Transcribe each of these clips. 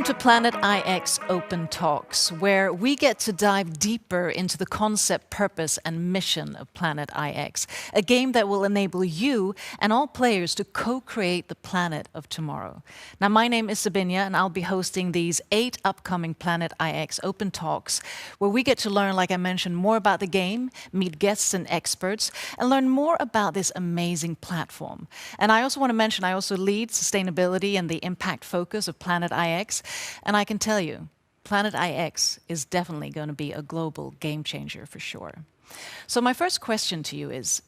to Planet IX Open Talks, where we get to dive deeper into the concept, purpose, and mission of Planet IX, a game that will enable you and all players to co-create the planet of tomorrow. Now, my name is Sabinia, and I'll be hosting these 8 upcoming Planet IX Open Talks, where we get to learn, like I mentioned, more about the game, meet guests and experts, and learn more about this amazing platform. And I also want to mention, I also lead sustainability and the impact focus of Planet IX. And I can tell you, Planet IX is definitely going to be a global game changer for sure. So my first question to you is,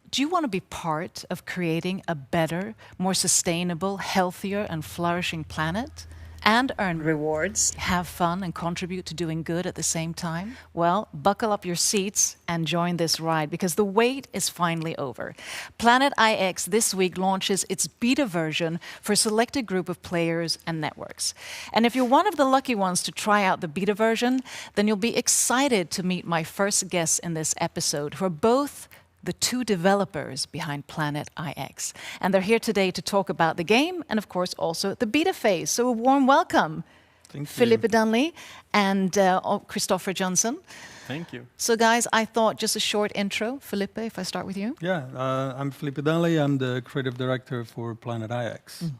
do you want to be part of creating a better, more sustainable, healthier, and flourishing planet? And earn rewards, have fun, and contribute to doing good at the same time? Well, buckle up your seats and join this ride, because the wait is finally over. Planet IX this week launches its beta version for a selected group of players and networks. And if you're one of the lucky ones to try out the beta version, then you'll be excited to meet my first guests in this episode, who are both the 2 developers behind Planet IX. And they're here today to talk about the game and, of course, also the beta phase. So a warm welcome, Philippe Dunley and Christopher Johnson. Thank you. So, guys, I thought just a short intro. Philippe, if I start with you. Yeah, I'm Philippe Dunley. I'm the creative director for Planet IX.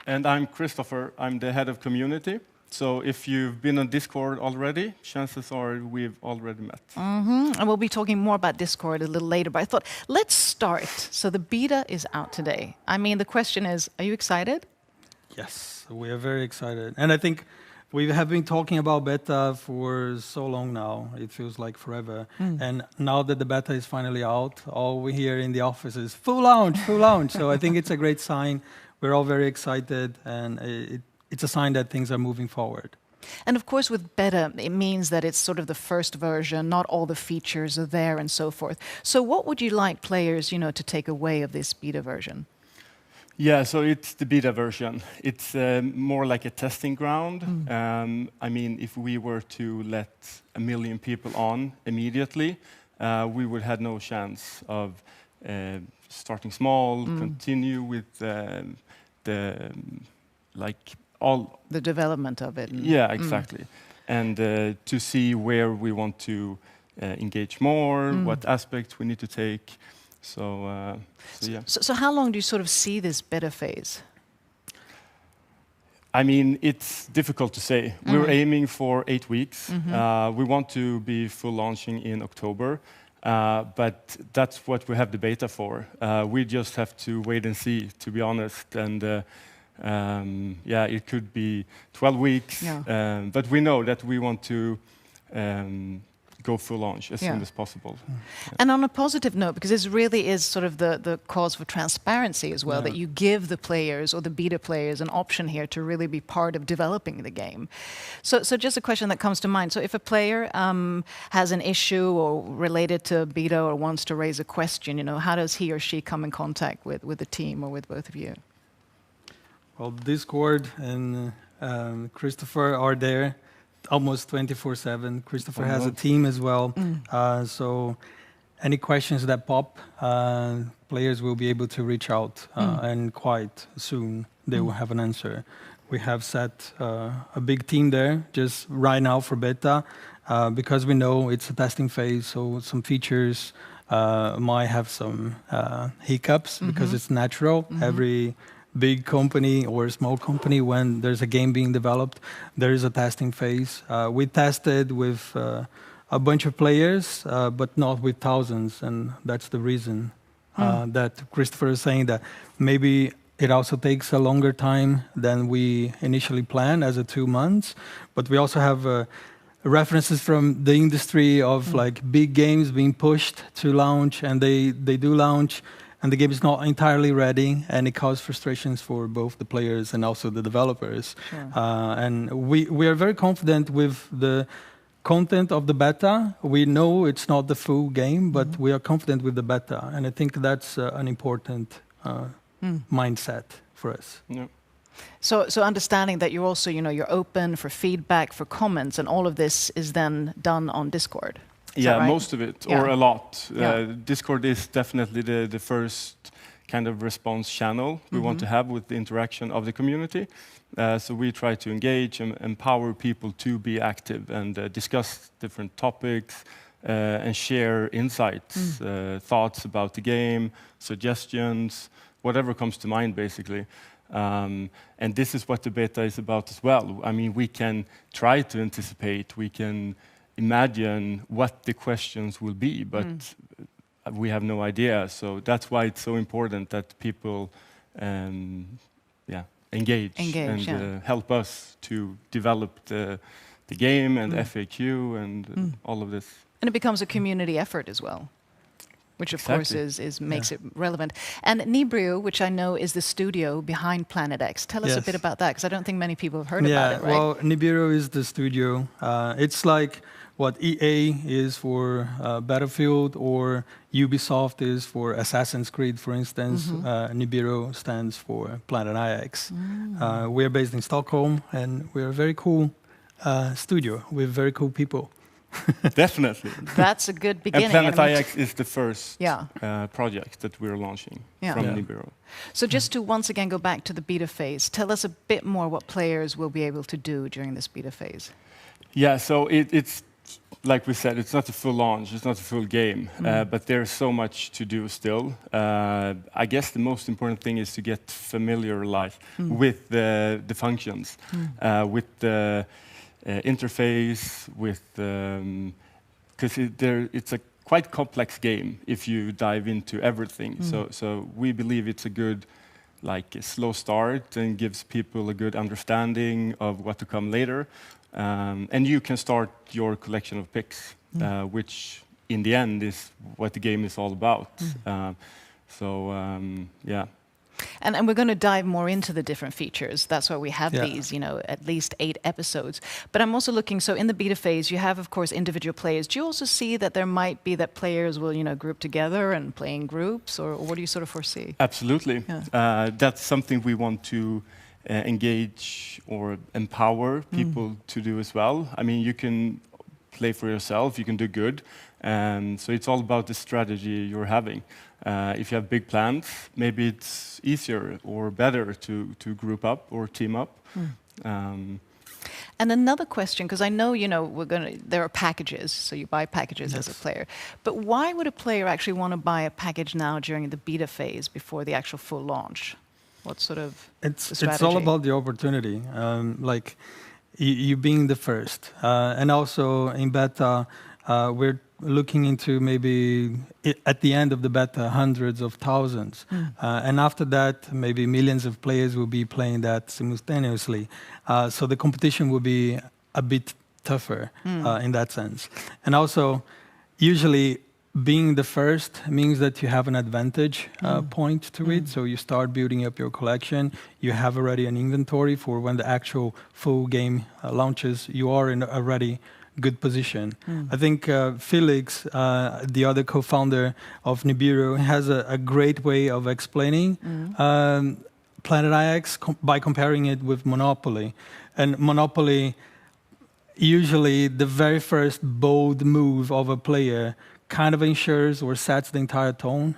And I'm Christopher. I'm the head of community. So if you've been on Discord already, chances are we've already met. And we'll be talking more about Discord a little later, but I thought, let's start. So the beta is out today. I mean, the question is, are you excited? Yes, we are very excited. And I think we have been talking about beta for so long now. It feels like forever. And now that the beta is finally out, all we hear in the office is full launch, full launch. So I think it's a great sign. We're all very excited, and it's a sign that things are moving forward. And of course, with beta, it means that it's sort of the first version, not all the features are there and so forth. So what would you like players, to take away of this beta version? Yeah, so it's the beta version. It's more like a testing ground. I mean, if we were to let 1 million people on immediately, we would have no chance of starting small, continue with the development of it. Yeah, exactly. And to see where we want to engage more, what aspects we need to take. So yeah. So how long do you sort of see this beta phase? I mean, it's difficult to say. We're aiming for 8 weeks. We want to be full launching in October. But that's what we have the beta for. We just have to wait and see, to be honest. And yeah, it could be 12 weeks, but we know that we want to go full launch as soon as possible. And on a positive note, because this really is sort of the cause for transparency as well, that you give the players or the beta players an option here to really be part of developing the game. So just a question that comes to mind. So if a player has an issue or related to beta or wants to raise a question, how does he or she come in contact with the team or with both of you? Well, Discord and Christopher are there almost 24/7. Christopher has a team as well. So any questions that pop, players will be able to reach out, and quite soon they will have an answer. We have set a big team there just right now for beta, because we know it's a testing phase, so some features might have some hiccups, because it's natural. Every big company or small company, when there's a game being developed, there is a testing phase. We tested with a bunch of players, but not with thousands, and that's the reason that Christopher is saying that maybe it also takes a longer time than we initially planned as a 2 months. But we also have references from the industry of like big games being pushed to launch, and they do launch, and the game is not entirely ready, and it causes frustrations for both the players and also the developers. And we are very confident with the content of the beta. We know it's not the full game, but we are confident with the beta, and I think that's an important mindset for us. Yeah. So understanding that you're also, you're open for feedback, for comments, and all of this is then done on Discord. Is Yeah, that right? most of it, or a lot. Discord is definitely the first kind of response channel we want to have with the interaction of the community. So we try to engage and empower people to be active and discuss different topics and share insights, thoughts about the game, suggestions, whatever comes to mind, basically. And this is what the beta is about as well. I mean, we can try to anticipate, we can imagine what the questions will be, but we have no idea. So that's why it's so important that people engage and help us to develop the game and FAQ and all of this. And it becomes a community effort as well, which of course makes it relevant. And Nibrio, which I know is the studio behind Planet X. Tell us a bit about that, because I don't think many people have heard about it, right? Well, Nibrio is the studio. It's like what EA is for Battlefield, or Ubisoft is for Assassin's Creed, for instance. Nibiro stands for Planet IX. We're based in Stockholm, and we're a very cool studio with very cool people. Definitely. That's a good beginning. And Planet IX is the first project that we're launching from Nibiro. So just to once again go back to the beta phase, tell us a bit more what players will be able to do during this beta phase. Yeah, so it's like we said, it's not a full launch, it's not a full game, but there's so much to do still. I guess the most important thing is to get familiarized with the functions, with the interface, with because it's a quite complex game if you dive into everything. So we believe it's a good, like, a slow start and gives people a good understanding of what to come later. And you can start your collection of picks, which in the end is what the game is all about. Yeah. And we're going to dive more into the different features. That's why we have these, at least 8 episodes. But I'm also looking, so in the beta phase, you have, of course, individual players. Do you also see that there might be that players will, group together and play in groups, or what do you sort of foresee? Absolutely. That's something we want to engage or empower people to do as well. I mean, you can play for yourself, you can do good. So it's all about the strategy you're having. If you have big plans, maybe it's easier or better to group up or team up. And another question, because I know, there are packages, so you buy packages as a player. But why would a player actually want to buy a package now during the beta phase before the actual full launch? What sort of It's all about the opportunity, like you being the first. And also in beta, we're looking into maybe at the end of the beta, hundreds of thousands. And after that, maybe millions of players will be playing that simultaneously. So the competition will be a bit tougher in that sense. And also, usually, being the first means that you have an advantage point to it. So you start building up your collection. You have already an inventory for when the actual full game launches. You are in a already good position. I think Felix, the other co-founder of Nibiru, has a great way of explaining Planet IX by comparing it with Monopoly. And Monopoly, usually the very first bold move of a player kind of ensures or sets the entire tone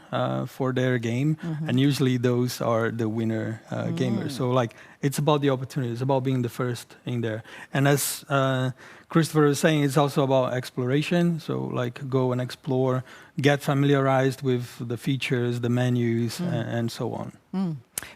for their game, and usually those are the winner gamers. So like, it's about the opportunity, it's about being the first in there. And as Christopher was saying, it's also about exploration. So like, go and explore, get familiarized with the features, the menus, and so on.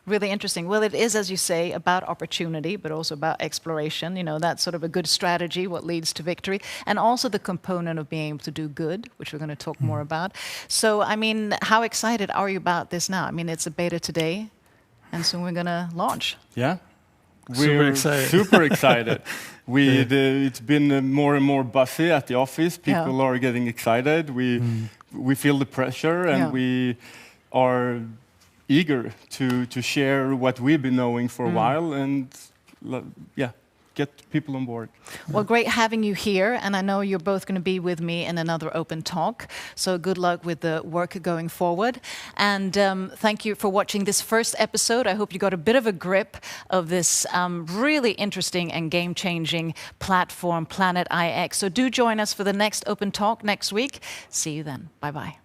Really interesting. Well, it is, as you say, about opportunity, but also about exploration. That's sort of a good strategy, what leads to victory. And also the component of being able to do good, which we're going to talk more about. So, I mean, how excited are you about this now? I mean, it's a beta today, and soon we're going to launch. Yeah. Super excited. Super excited. It's been more and more buzzy at the office. People are getting excited. We feel the pressure, and we are eager to share what we've been knowing for a while, and get people on board. Well, great having you here, and I know you're both going to be with me in another open talk, so good luck with the work going forward. And thank you for watching this first episode. I hope you got a bit of a grip of this really interesting and game-changing platform, Planet IX. So do join us for the next open talk next week. See you then. Bye-bye.